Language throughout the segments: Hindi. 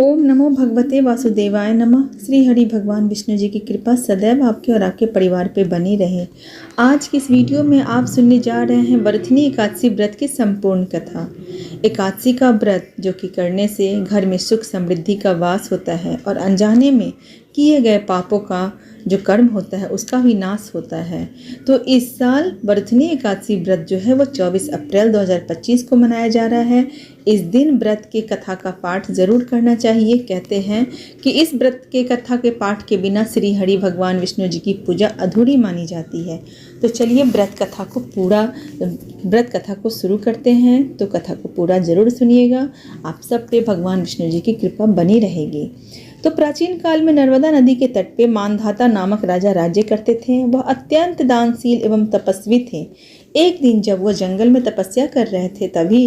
ओम नमो भगवते वासुदेवाय नमः। श्री हरि भगवान विष्णु जी की कृपा सदैव आपके और आपके परिवार पे बनी रहे। आज की इस वीडियो में आप सुनने जा रहे हैं वरथनी एकादशी व्रत की संपूर्ण कथा। एकादशी का व्रत जो कि करने से घर में सुख समृद्धि का वास होता है और अनजाने में किए गए पापों का जो कर्म होता है उसका भी नाश होता है। तो इस साल वरथनी एकादशी व्रत जो है वो 24 अप्रैल 2025 को मनाया जा रहा है। इस दिन व्रत के कथा का पाठ जरूर करना चाहिए। कहते हैं कि इस व्रत के कथा के पाठ के बिना श्री हरि भगवान विष्णु जी की पूजा अधूरी मानी जाती है। तो चलिए व्रत कथा को शुरू करते हैं। तो कथा को पूरा जरूर सुनिएगा, आप सब पे भगवान विष्णु जी की कृपा बनी रहेगी। तो प्राचीन काल में नर्मदा नदी के तट पे मानधाता नामक राजा राज्य करते थे। वह अत्यंत दानशील एवं तपस्वी थे। एक दिन जब वह जंगल में तपस्या कर रहे थे तभी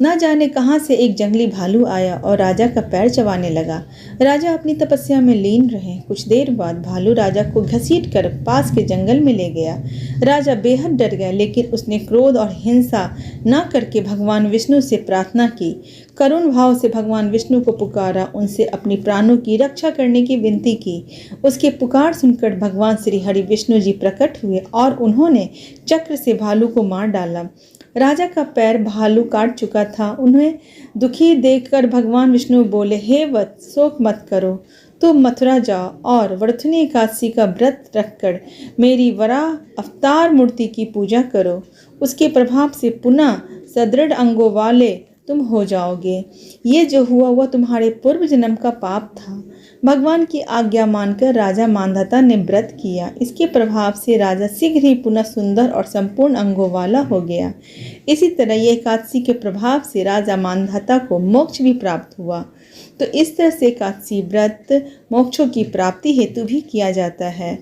न जाने कहां से एक जंगली भालू आया और राजा का पैर चबाने लगा। राजा अपनी तपस्या में लीन रहे। कुछ देर बाद भालू राजा को घसीट कर पास के जंगल में ले गया। राजा बेहद डर गया, लेकिन उसने क्रोध और हिंसा न करके भगवान विष्णु से प्रार्थना की। करुण भाव से भगवान विष्णु को पुकारा, उनसे अपनी प्राणों की रक्षा करने की विनती की। उसके पुकार सुनकर भगवान श्री हरि विष्णु जी प्रकट हुए और उन्होंने चक्र से भालू को मार डाला। राजा का पैर भालू काट चुका था। उन्हें दुखी देखकर भगवान विष्णु बोले, हे वत्स, शोक मत करो, तुम मथुरा जाओ और वरथनी एकादशी का व्रत रखकर मेरी वराह अवतार मूर्ति की पूजा करो। उसके प्रभाव से पुनः सदृढ़ अंगों वाले तुम हो जाओगे। ये जो हुआ वह तुम्हारे पूर्व जन्म का पाप था। भगवान की आज्ञा मानकर राजा मानधाता ने व्रत किया। इसके प्रभाव से राजा शीघ्र ही पुनः सुंदर और संपूर्ण अंगों वाला हो गया। इसी तरह ये एकादशी के प्रभाव से राजा मानधाता को मोक्ष भी प्राप्त हुआ। तो इस तरह से एकादशी व्रत मोक्षों की प्राप्ति हेतु भी किया जाता है।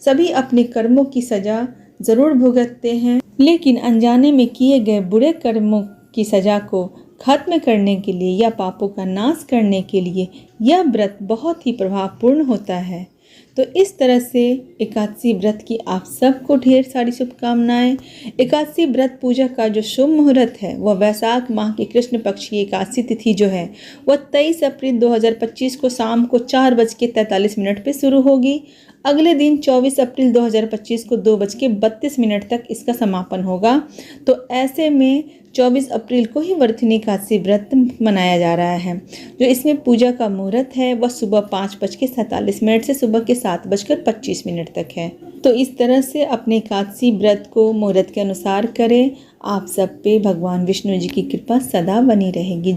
सभी अपने कर्मों की सजा जरूर भुगतते हैं, लेकिन अनजाने में किए गए बुरे कर्मों की सजा को खत्म करने के लिए या पापों का नाश करने के लिए यह व्रत बहुत ही प्रभावपूर्ण होता है। तो इस तरह से एकादशी व्रत की आप सबको ढेर सारी शुभकामनाएं। एकादशी व्रत पूजा का जो शुभ मुहूर्त है वह वैशाख माह की कृष्ण पक्ष की एकादशी तिथि जो है वह 23 अप्रैल 2025 को शाम को 4:43 पे शुरू होगी। अगले दिन 24 अप्रैल 2025 को 2:32 तक इसका समापन होगा। तो ऐसे में 24 अप्रैल को ही वरथनी एकादशी व्रत मनाया जा रहा है। जो इसमें पूजा का मुहूर्त है वह सुबह 5:47 से सुबह के 7:25 तक है। तो इस तरह से अपने एकादशी व्रत को मुहूर्त के अनुसार करें। आप सब पे भगवान विष्णु जी की कृपा सदा बनी रहेगी।